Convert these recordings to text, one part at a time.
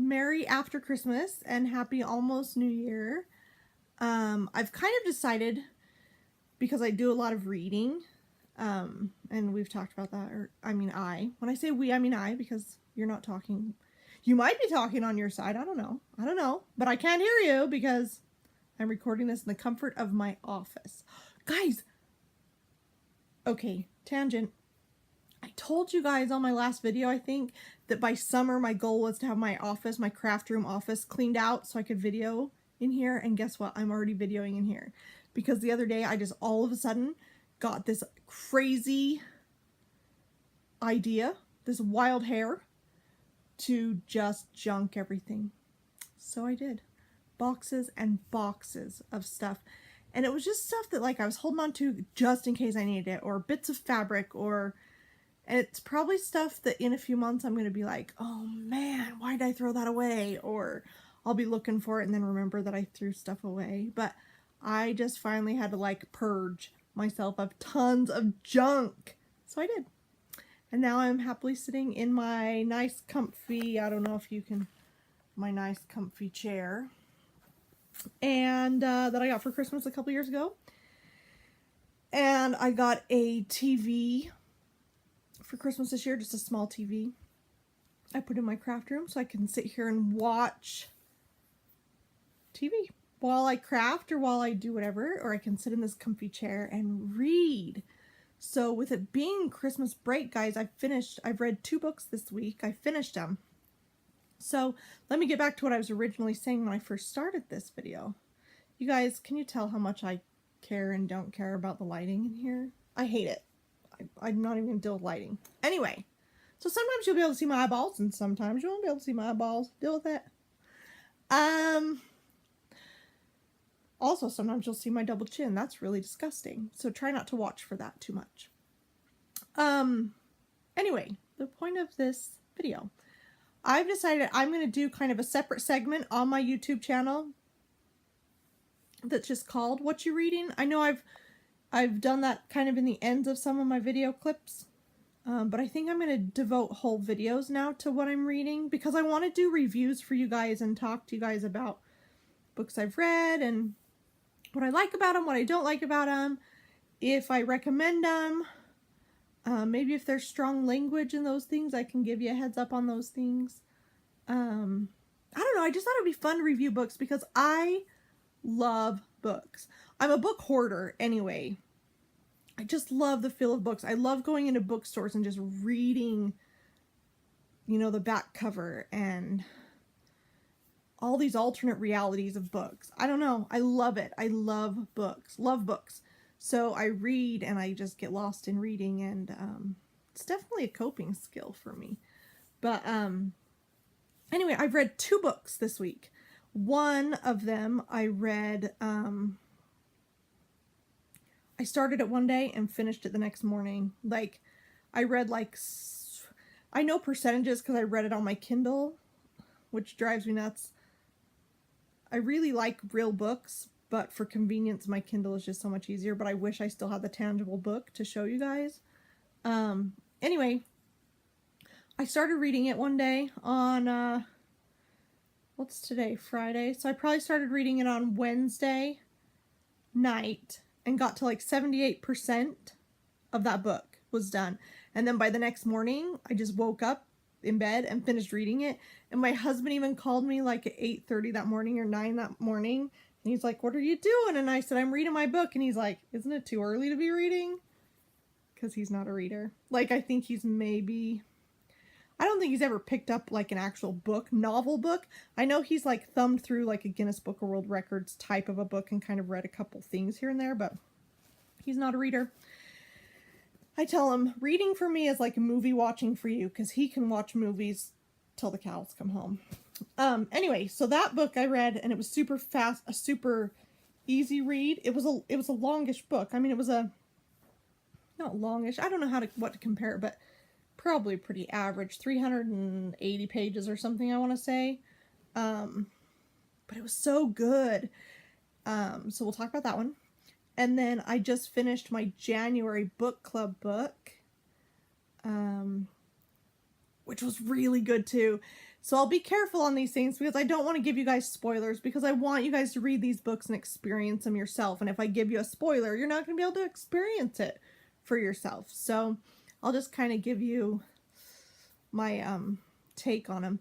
Merry after Christmas and happy almost New Year. I've kind of decided, because I do a lot of reading, and we've talked about that, when I say we, I mean I, because you're not talking. You might be talking on your side, I don't know, but I can't hear you because I'm recording this in the comfort of my office. Guys, okay, tangent. I told you guys on my last video, I think, that by summer my goal was to have my office, my craft room office, cleaned out so I could video in here. And guess what? I'm already videoing in here. Because the other day I just all of a sudden got this crazy idea, this wild hair, to just junk everything. So I did. Boxes and boxes of stuff. And it was just stuff that like I was holding on to just in case I needed it, or bits of fabric, or... And it's probably stuff that in a few months I'm going to be like, oh man, why did I throw that away? Or I'll be looking for it and then remember that I threw stuff away. But I just finally had to like purge myself of tons of junk. So I did. And now I'm happily sitting in my nice comfy, I don't know if you can, my nice comfy chair. And that I got for Christmas a couple years ago. And I got a TV for Christmas this year, just a small TV. I put in my craft room so I can sit here and watch TV while I craft or while I do whatever, or I can sit in this comfy chair and read. So with it being Christmas break, guys, I've read 2 books this week. I finished them. So let me get back to what I was originally saying when I first started this video. You guys, can you tell how much I care and don't care about the lighting in here? I hate it. I'm not even going to deal with lighting. Anyway, so sometimes you'll be able to see my eyeballs and sometimes you won't be able to see my eyeballs. Deal with it. Also, sometimes you'll see my double chin. That's really disgusting. So try not to watch for that too much. Anyway, the point of this video. I've decided I'm going to do kind of a separate segment on my YouTube channel that's just called Whatcha Reading. I know I've done that kind of in the ends of some of my video clips, but I think I'm going to devote whole videos now to what I'm reading because I want to do reviews for you guys and talk to you guys about books I've read and what I like about them, what I don't like about them, if I recommend them, maybe if there's strong language in those things, I can give you a heads up on those things. I don't know, I just thought it'd be fun to review books because I love books. I'm a book hoarder anyway. I just love the feel of books. I love going into bookstores and just reading, you know, the back cover and all these alternate realities of books. I don't know. I love it. I love books. Love books. So I read and I just get lost in reading, and it's definitely a coping skill for me. But anyway, I've read 2 books this week. One of them I read, I started it one day and finished it the next morning. Like, I read like, I know percentages because I read it on my Kindle, which drives me nuts. I really like real books, but for convenience, my Kindle is just so much easier, but I wish I still had the tangible book to show you guys. Anyway, I started reading it one day on, what's today? Friday. So I probably started reading it on Wednesday night and got to like 78% of that book was done. And then by the next morning, I just woke up in bed and finished reading it. And my husband even called me like at 8:30 that morning or 9 that morning. And he's like, what are you doing? And I said, I'm reading my book. And he's like, isn't it too early to be reading? Because he's not a reader. Like, I think he's maybe... I don't think he's ever picked up like an actual book, novel book. I know he's like thumbed through like a Guinness Book of World Records type of a book and kind of read a couple things here and there, but he's not a reader. I tell him reading for me is like movie watching for you because he can watch movies till the cows come home. Anyway, so that book I read and it was super fast, a super easy read. It was a longish book. I mean, it was not longish. I don't know what to compare it, but probably pretty average, 380 pages or something, I want to say. But it was so good. So we'll talk about that one. And then I just finished my January book club book, which was really good too. So I'll be careful on these things because I don't want to give you guys spoilers, because I want you guys to read these books and experience them yourself. And if I give you a spoiler, you're not going to be able to experience it for yourself. So I'll just kind of give you my take on them.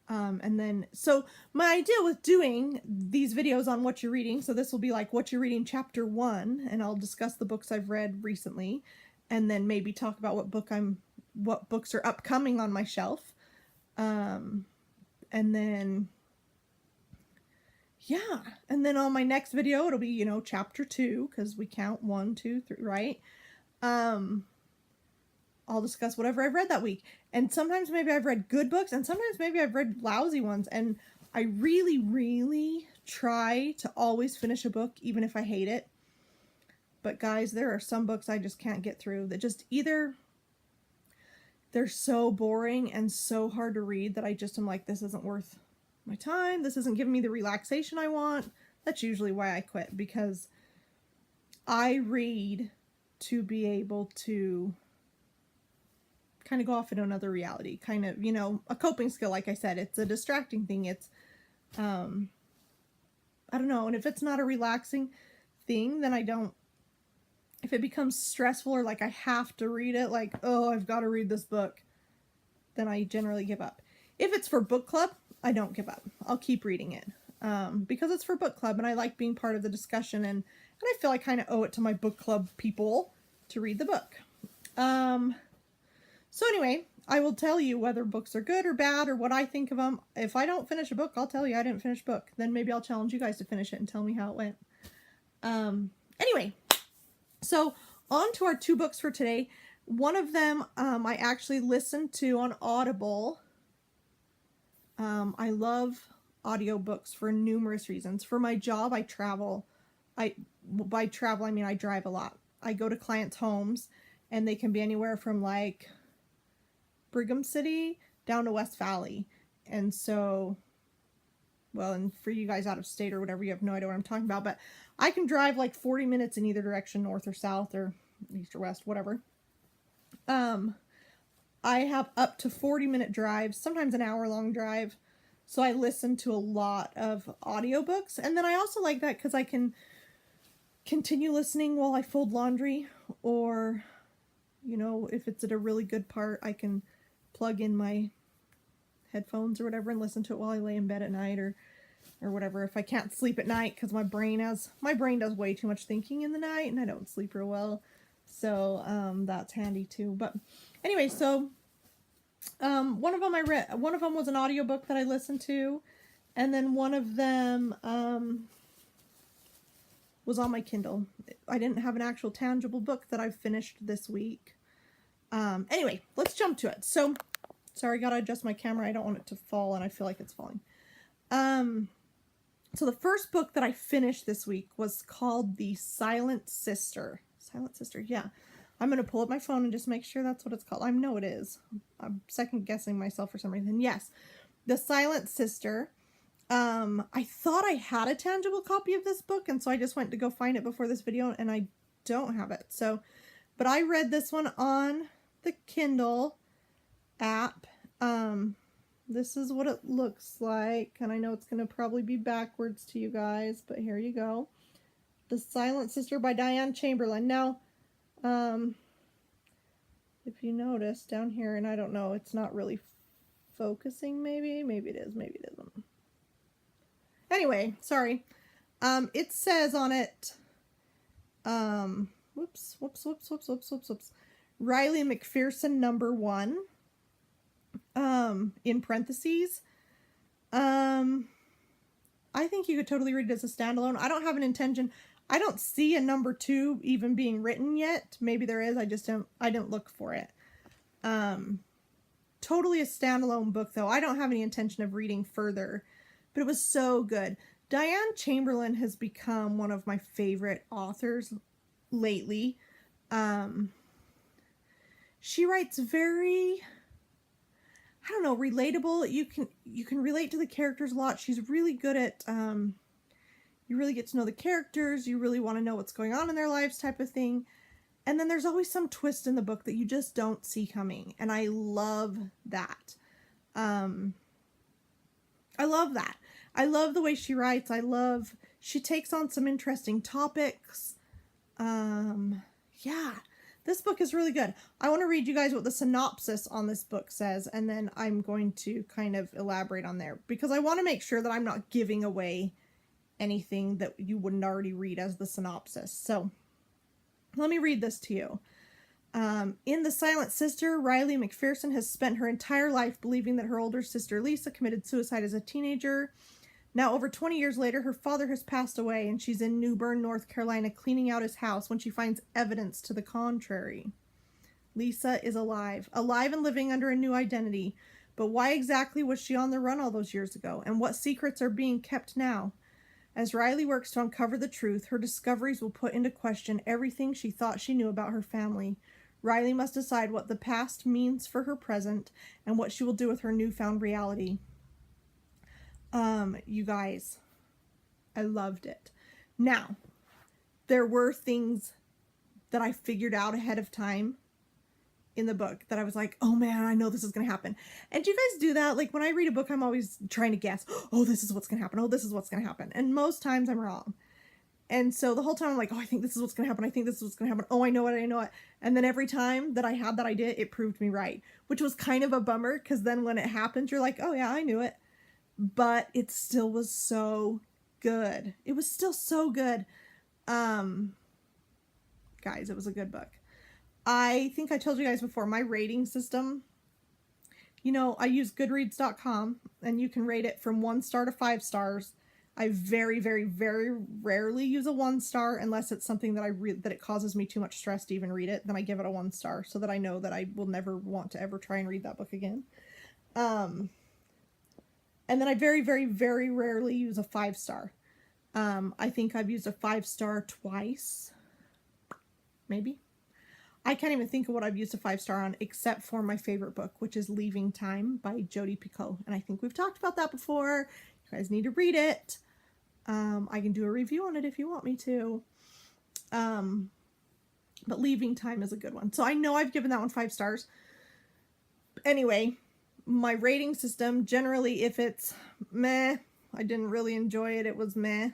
And then, so my idea with doing these videos on what you're reading, so this will be like what you're reading chapter 1, and I'll discuss the books I've read recently, and then maybe talk about what books are upcoming on my shelf. And then, yeah, and then on my next video, it'll be, you know, chapter 2, because we count 1, 2, 3, right? I'll discuss whatever I've read that week. And sometimes maybe I've read good books, and sometimes maybe I've read lousy ones. And I really, really try to always finish a book, even if I hate it. But guys, there are some books I just can't get through that just either they're so boring and so hard to read that I just am like, this isn't worth my time. This isn't giving me the relaxation I want. That's usually why I quit, because I read to be able to kind of go off into another reality, kind of, you know, a coping skill. Like I said, it's a distracting thing. It's, I don't know. And if it's not a relaxing thing, then I don't, if it becomes stressful or like I have to read it, like, oh, I've got to read this book, then I generally give up. If it's for book club, I don't give up. I'll keep reading it, because it's for book club and I like being part of the discussion, and I feel I kind of owe it to my book club people to read the book. So anyway, I will tell you whether books are good or bad or what I think of them. If I don't finish a book, I'll tell you I didn't finish a book. Then maybe I'll challenge you guys to finish it and tell me how it went. Anyway, so on to our 2 books for today. One of them I actually listened to on Audible. I love audiobooks for numerous reasons. For my job, I travel. By travel, I mean I drive a lot. I go to clients' homes, and they can be anywhere from like Brigham City down to West Valley. And so, well, and for you guys out of state or whatever, you have no idea what I'm talking about, but I can drive like 40 minutes in either direction, north or south or east or west, whatever. I have up to 40-minute drives, sometimes an hour-long drive. So I listen to a lot of audiobooks. And then I also like that because I can continue listening while I fold laundry, or, you know, if it's at a really good part, I can plug in my headphones or whatever and listen to it while I lay in bed at night, or whatever. If I can't sleep at night, because my brain does way too much thinking in the night and I don't sleep real well. So, that's handy too. But anyway, so, one of them was an audiobook that I listened to, and then one of them, was on my Kindle. I didn't have an actual tangible book that I've finished this week. Anyway, let's jump to it. So, sorry, gotta adjust my camera. I don't want it to fall, and I feel like it's falling. So the first book that I finished this week was called The Silent Sister. Silent Sister, yeah. I'm going to pull up my phone and just make sure that's what it's called. I know it is. I'm second guessing myself for some reason. Yes, The Silent Sister. I thought I had a tangible copy of this book, and so I just went to go find it before this video, and I don't have it. So, but I read this one on the Kindle app. This is what it looks like, and I know it's going to probably be backwards to you guys, but here you go. The Silent Sister by Diane Chamberlain. Now, if you notice down here, and I don't know, it's not really focusing, maybe it is, maybe it isn't. Anyway, sorry. It says on it, whoops. Riley McPherson #1. In parentheses. I think you could totally read it as a standalone. I don't have an intention. I don't see a #2 even being written yet. Maybe there is. I didn't look for it. Totally a standalone book though. I don't have any intention of reading further, but it was so good. Diane Chamberlain has become one of my favorite authors lately. She writes very, I don't know, relatable. You can relate to the characters a lot. She's really good at, you really get to know the characters. You really want to know what's going on in their lives type of thing. And then there's always some twist in the book that you just don't see coming. And I love that. I love that. I love the way she writes. She takes on some interesting topics. Yeah, this book is really good. I want to read you guys what the synopsis on this book says, and then I'm going to kind of elaborate on there, because I want to make sure that I'm not giving away anything that you wouldn't already read as the synopsis. So let me read this to you. In The Silent Sister, Riley McPherson has spent her entire life believing that her older sister Lisa committed suicide as a teenager. Now, over 20 years later, her father has passed away, and she's in New Bern, North Carolina, cleaning out his house when she finds evidence to the contrary. Lisa is alive and living under a new identity. But why exactly was she on the run all those years ago? And what secrets are being kept now? As Riley works to uncover the truth, her discoveries will put into question everything she thought she knew about her family. Riley must decide what the past means for her present and what she will do with her newfound reality. You guys, I loved it. Now, there were things that I figured out ahead of time in the book that I was like, oh man, I know this is going to happen. And do you guys do that? Like when I read a book, I'm always trying to guess, oh, this is what's going to happen. Oh, this is what's going to happen. And most times I'm wrong. And so the whole time I'm like, oh, I think this is what's going to happen. I think this is what's going to happen. Oh, I know it. And then every time that I had that idea, it proved me right, which was kind of a bummer, because then when it happens, you're like, oh yeah, I knew it. But it still was so good. It was still so good. Guys, it was a good book. I think I told you guys before, my rating system, you know, I use goodreads.com, and you can rate it from 1 star to 5 stars. I very, very, very rarely use a 1 star unless it's something that that it causes me too much stress to even read it. Then I give it a 1 star so that I know that I will never want to ever try and read that book again. And then I very, very, very rarely use a 5 star. I think I've used a 5 star twice, maybe. I can't even think of what I've used a 5 star on, except for my favorite book, which is Leaving Time by Jodi Picoult. And I think we've talked about that before. You guys need to read it. I can do a review on it if you want me to. But Leaving Time is a good one. So I know I've given that one 5 stars. Anyway, my rating system, generally if it's meh, I didn't really enjoy it, it was meh,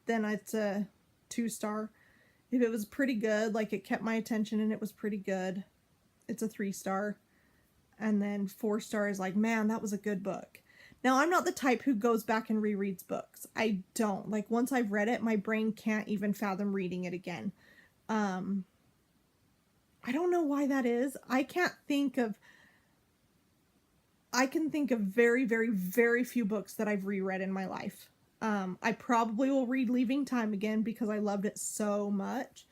then it's a 2 star. If it was pretty good, like it kept my attention and it was pretty good, it's a 3 star. And then 4 star is like, man, that was a good book. Now, I'm not the type who goes back and rereads books. I don't. Like, once I've read it, my brain can't even fathom reading it again. I don't know why that is. I can think of very, very, very few books that I've reread in my life. I probably will read Leaving Time again because I loved it so much.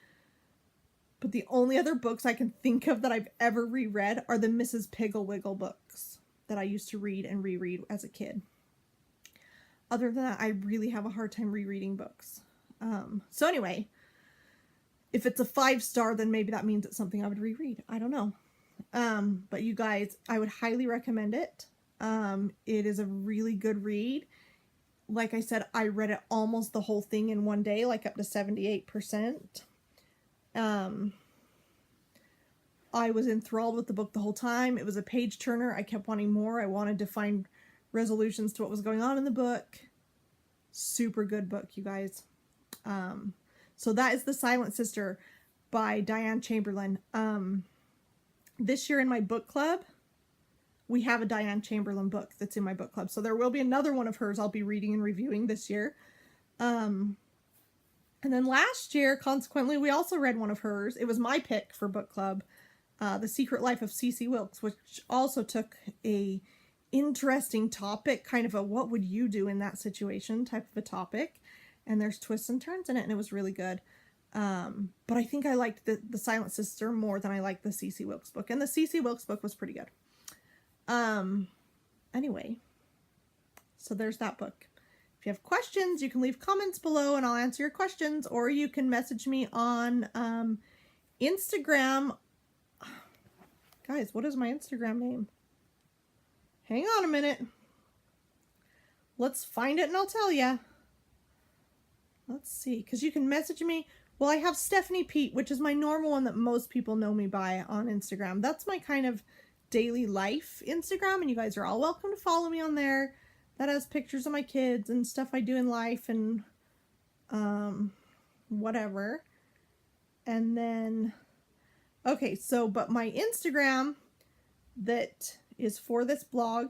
But the only other books I can think of that I've ever reread are the Mrs. Piggle-Wiggle books that I used to read and reread as a kid. Other than that, I really have a hard time rereading books. So anyway, if it's a 5 star, then maybe that means it's something I would reread. I don't know. But you guys, I would highly recommend it. It is a really good read. Like I said, I read it almost the whole thing in one day, like up to 78%. I was enthralled with the book the whole time. It was a page turner. I kept wanting more. I wanted to find resolutions to what was going on in the book. Super good book, you guys. So that is The Silent Sister by Diane Chamberlain. This year in my book club, we have a Diane Chamberlain book that's in my book club. So there will be another one of hers I'll be reading and reviewing this year. And then last year, consequently, we also read one of hers. It was my pick for book club, The Secret Life of C.C. Wilkes, which also took a interesting topic, kind of a what would you do in that situation type of a topic. And there's twists and turns in it, and it was really good. But I think I liked the Silent Sister more than I liked the C.C. Wilkes book. And the C.C. Wilkes book was pretty good. Anyway, so there's that book. If you have questions, you can leave comments below and I'll answer your questions, or you can message me on Instagram. Guys, what is my Instagram name? Hang on a minute. Let's find it and I'll tell you. Let's see, because you can message me Well, I have Stephanie Pete, which is my normal one that most people know me by on Instagram. That's my kind of daily life Instagram, and you guys are all welcome to follow me on there. That has pictures of my kids and stuff I do in life and whatever. And then, okay, so, but my Instagram that is for this blog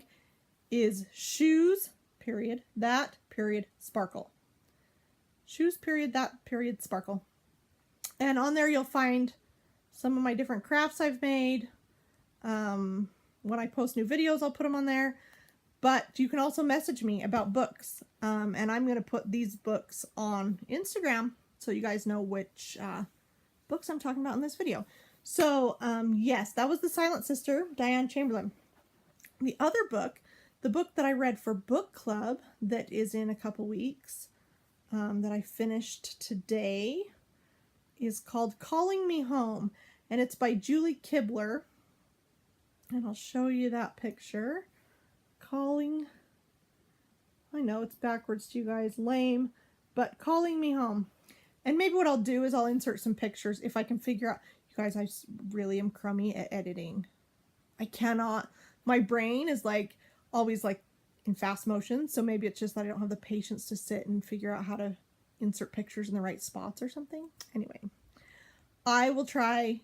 is shoes, period, that, period, sparkle. Shoes, period, that, period, sparkle. And on there you'll find some of my different crafts I've made. When I post new videos, I'll put them on there. But you can also message me about books. And I'm going to put these books on Instagram so you guys know which books I'm talking about in this video. So, yes, that was The Silent Sister, Diane Chamberlain. The other book, the book that I read for book club that is in a couple weeks, that I finished today, is called Calling Me Home. And it's by Julie Kibler. And I'll show you that picture. I know it's backwards to you guys, lame, but Calling Me Home. And maybe what I'll do is I'll insert some pictures if I can figure out. You guys, I really am crummy at editing. I cannot. My brain is like always like in fast motion, so maybe it's just that I don't have the patience to sit and figure out how to insert pictures in the right spots or something. Anyway, I will try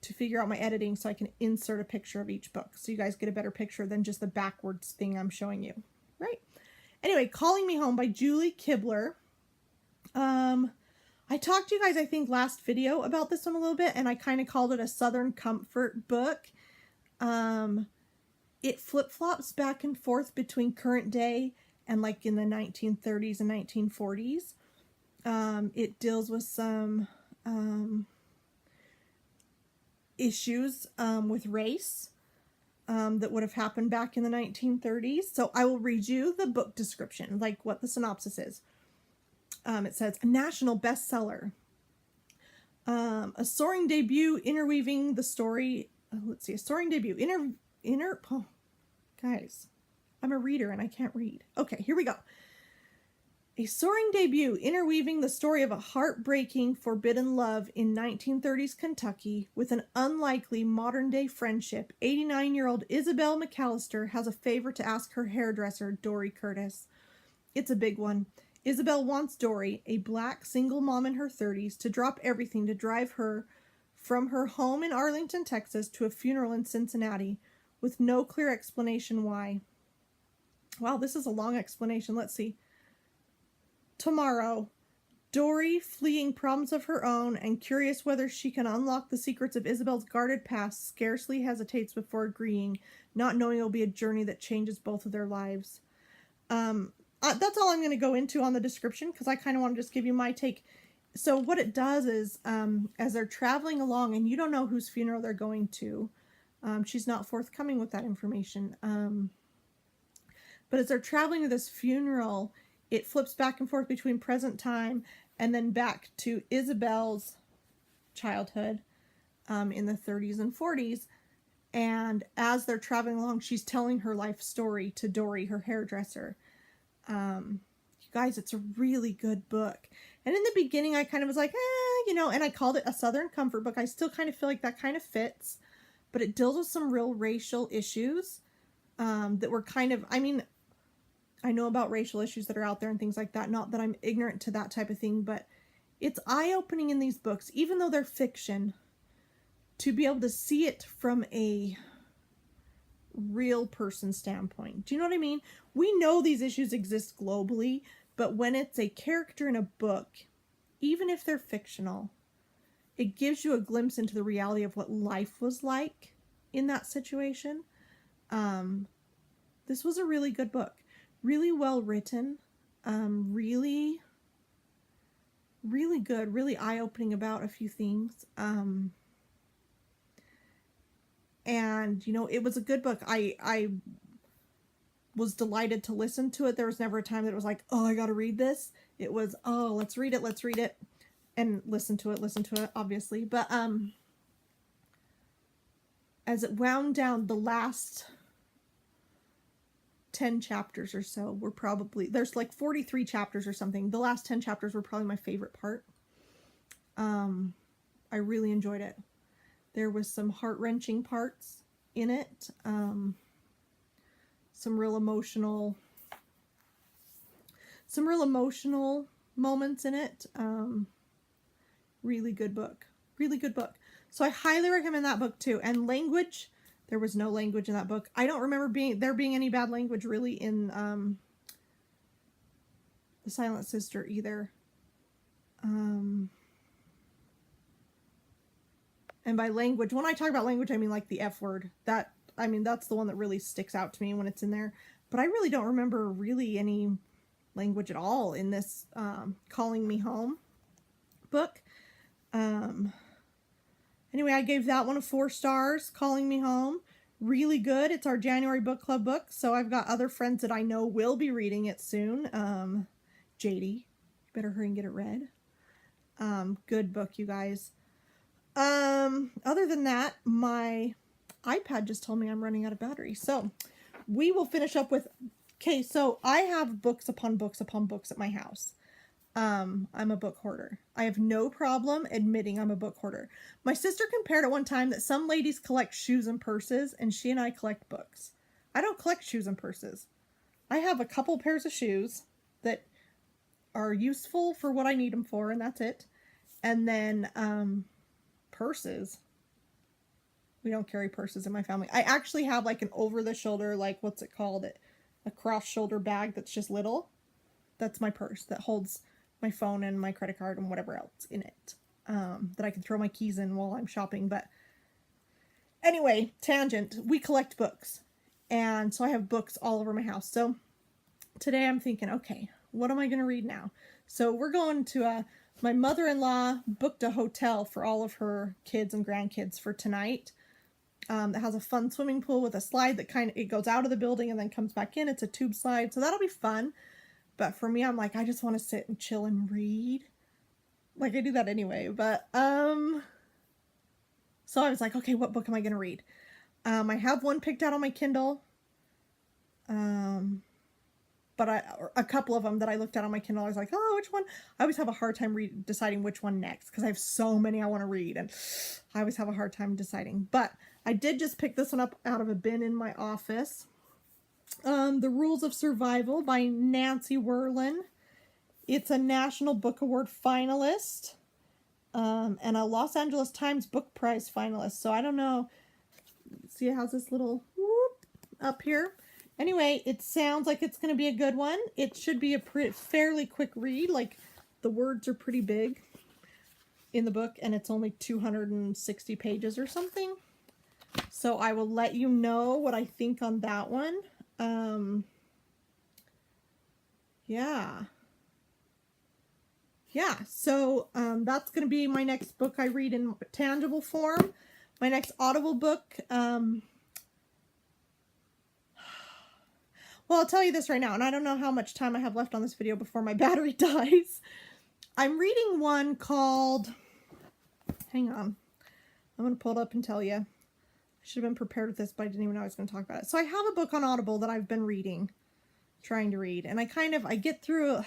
to figure out my editing so I can insert a picture of each book so you guys get a better picture than just the backwards thing I'm showing you, right? Anyway, Calling Me Home by Julie Kibler. I talked to you guys, I think, last video about this one a little bit, and I kind of called it a Southern Comfort book. It flip-flops back and forth between current day and like in the 1930s and 1940s. It deals with some issues with race that would have happened back in the 1930s. So I will read you the book description, like what the synopsis is. It says, a national bestseller. A soaring debut interweaving the story. Let's see, a soaring debut. Oh, guys, I'm a reader and I can't read. Okay, here we go. A soaring debut interweaving the story of a heartbreaking, forbidden love in 1930s Kentucky with an unlikely modern-day friendship. 89-year-old Isabel McAllister has a favor to ask her hairdresser, Dory Curtis. It's a big one. Isabel wants Dory, a black single mom in her 30s, to drop everything to drive her from her home in Arlington, Texas, to a funeral in Cincinnati, with no clear explanation why. Wow, this is a long explanation. Let's see. Tomorrow, Dory, fleeing problems of her own and curious whether she can unlock the secrets of Isabel's guarded past, scarcely hesitates before agreeing, not knowing it will be a journey that changes both of their lives. That's all I'm going to go into on the description because I kind of want to just give you my take. So what it does is, as they're traveling along, and you don't know whose funeral they're going to, she's not forthcoming with that information. But as they're traveling to this funeral, it flips back and forth between present time and then back to Isabel's childhood in the 30s and 40s. And as they're traveling along, she's telling her life story to Dory, her hairdresser. You guys, it's a really good book. And in the beginning, I kind of was like, and I called it a Southern Comfort book. I still kind of feel like that kind of fits. But it deals with some real racial issues that were kind of, I know about racial issues that are out there and things like that. Not that I'm ignorant to that type of thing, but it's eye-opening in these books, even though they're fiction, to be able to see it from a real person standpoint. Do you know what I mean? We know these issues exist globally, but when it's a character in a book, even if they're fictional, it gives you a glimpse into the reality of what life was like in that situation. This was a really good book. Really well written, really good, really eye-opening about a few things. And, it was a good book. I was delighted to listen to it. There was never a time that it was like, oh, I got to read this. It was, oh, let's read it. And listen to it, obviously. But as it wound down, the last 10 chapters or so were probably, there's like 43 chapters or something. The last 10 chapters were probably my favorite part. I really enjoyed it. There was some heart-wrenching parts in it. Some real emotional moments in it. Really good book. Really good book. So I highly recommend that book too. And language, there was no language in that book. I don't remember there being any bad language really in The Silent Sister either. And by language, when I talk about language, I mean like the F word. That's the one that really sticks out to me when it's in there. But I really don't remember really any language at all in this Calling Me Home book. Anyway, I gave that one a 4 stars, Calling Me Home. Really good. It's our January book club book, so I've got other friends that I know will be reading it soon. JD, you better hurry and get it read. Good book, you guys. Other than that, my iPad just told me I'm running out of battery, so we will finish up with, okay, so I have books upon books upon books at my house. I'm a book hoarder. I have no problem admitting I'm a book hoarder. My sister compared at one time that some ladies collect shoes and purses, and she and I collect books. I don't collect shoes and purses. I have a couple pairs of shoes that are useful for what I need them for, and that's it. And then, purses. We don't carry purses in my family. I actually have like an over-the-shoulder, like, what's it called? A cross-shoulder bag that's just little. That's my purse that holds my phone and my credit card and whatever else in it. That I can throw my keys in while I'm shopping. But anyway, tangent. We collect books. And so I have books all over my house. So today I'm thinking, okay, what am I going to read now? So we're going to my mother-in-law booked a hotel for all of her kids and grandkids for tonight. That has a fun swimming pool with a slide that it goes out of the building and then comes back in. It's a tube slide. So that'll be fun. But for me, I'm like, I just want to sit and chill and read. Like, I do that anyway. But, so I was like, okay, what book am I going to read? I have one picked out on my Kindle. But a couple of them that I looked at on my Kindle, I was like, oh, which one? I always have a hard time deciding which one next. Because I have so many I want to read. And I always have a hard time deciding. But I did just pick this one up out of a bin in my office. The Rules of Survival by Nancy Werlin. It's a National Book Award finalist, and a Los Angeles Times Book Prize finalist. So I don't know. See, it has this little whoop up here. Anyway, it sounds like it's going to be a good one. It should be a fairly quick read. Like, the words are pretty big in the book, and it's only 260 pages or something. So I will let you know what I think on that one. So that's going to be my next book I read in tangible form. My next Audible book, well, I'll tell you this right now, and I don't know how much time I have left on this video before my battery dies. I'm reading one called, hang on, I'm going to pull it up and tell you. I should have been prepared with this, but I didn't even know I was going to talk about it. So I have a book on Audible that I've been trying to read, and I get through,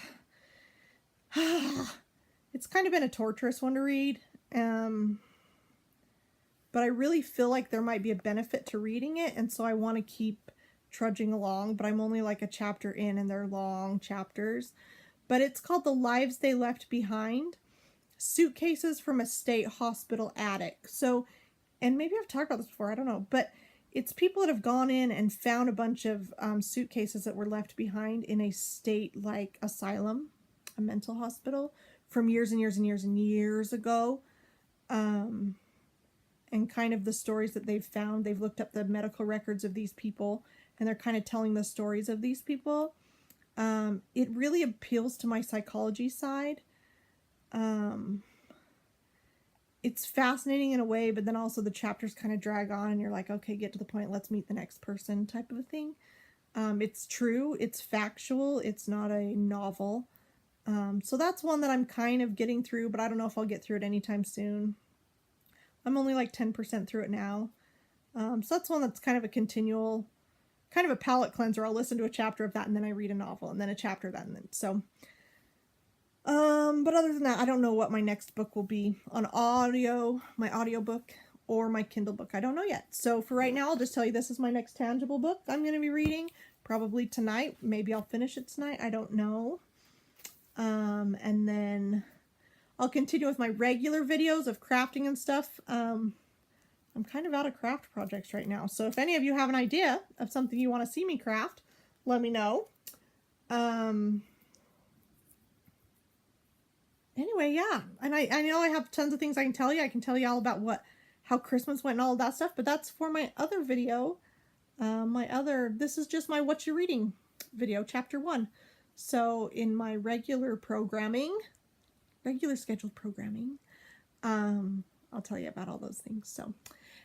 it's kind of been a torturous one to read, but I really feel like there might be a benefit to reading it, and so I want to keep trudging along, but I'm only like a chapter in, and they're long chapters. But it's called The Lives They Left Behind, Suitcases from a State Hospital Attic. So, and maybe I've talked about this before, I don't know, but it's people that have gone in and found a bunch of suitcases that were left behind in a state like asylum, a mental hospital, from years and years and years and years ago. And kind of the stories that they've found. They've looked up the medical records of these people, and they're kind of telling the stories of these people. It really appeals to my psychology side. It's fascinating in a way, but then also the chapters kind of drag on, and you're like, okay, get to the point, let's meet the next person type of a thing. It's true, it's factual, it's not a novel. So that's one that I'm kind of getting through, but I don't know if I'll get through it anytime soon. I'm only like 10% through it now. So that's one that's kind of a continual, kind of a palate cleanser. I'll listen to a chapter of that, and then I read a novel, and then a chapter of that, and then so But other than that, I don't know what my next book will be on audio, my audiobook or my Kindle book. I don't know yet. So for right now, I'll just tell you this is my next tangible book I'm going to be reading probably tonight. Maybe I'll finish it tonight. I don't know. And then I'll continue with my regular videos of crafting and stuff. I'm kind of out of craft projects right now. So if any of you have an idea of something you want to see me craft, let me know. Anyway, yeah. And I know I have tons of things I can tell you. I can tell you all about how Christmas went and all of that stuff, but that's for my other video. This is just my What You Reading video, chapter 1. So in my regular scheduled programming, I'll tell you about all those things. So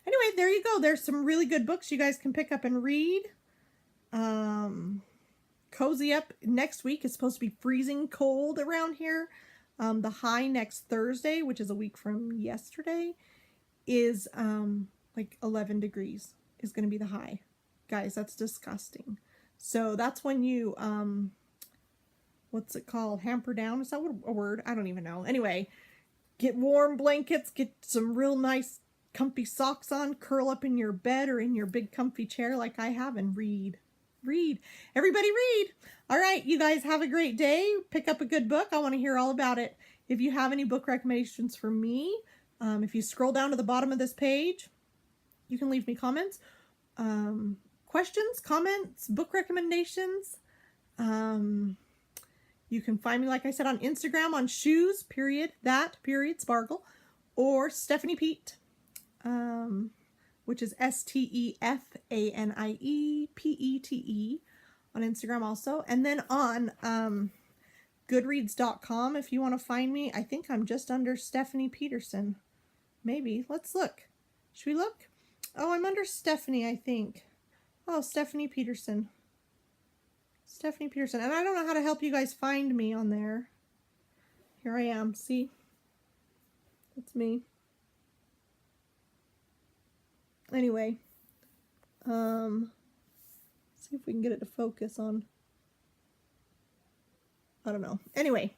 anyway, there you go. There's some really good books you guys can pick up and read. Cozy up. Next week is supposed to be freezing cold around here. The high next Thursday, which is a week from yesterday, is like 11 degrees is going to be the high. Guys, that's disgusting. So that's when you, what's it called? Hamper down? Is that a word? I don't even know. Anyway, get warm blankets, get some real nice comfy socks on, curl up in your bed or in your big comfy chair like I have and read. Read. Everybody read. All right, you guys have a great day. Pick up a good book. I want to hear all about it. If you have any book recommendations for me, if you scroll down to the bottom of this page, you can leave me comments, questions, comments, book recommendations. You can find me, like I said, on Instagram on shoes, sparkle, or Stephanie Pete, which is STEFANIEPETE on Instagram also. And then on goodreads.com, if you want to find me, I think I'm just under Stephanie Peterson. Maybe. Let's look. Should we look? Oh, I'm under Stephanie, I think. Oh, Stephanie Peterson. Stephanie Peterson. And I don't know how to help you guys find me on there. Here I am. See? That's me. Anyway. See if we can get it to focus on. I don't know. Anyway.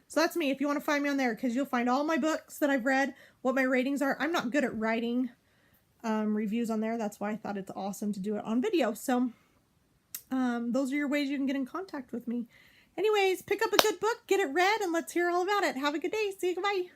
So that's me. If you want to find me on there, because you'll find all my books that I've read, what my ratings are. I'm not good at writing reviews on there. That's why I thought it's awesome to do it on video. So those are your ways you can get in contact with me. Anyways, pick up a good book, get it read, and let's hear all about it. Have a good day. See you. Goodbye.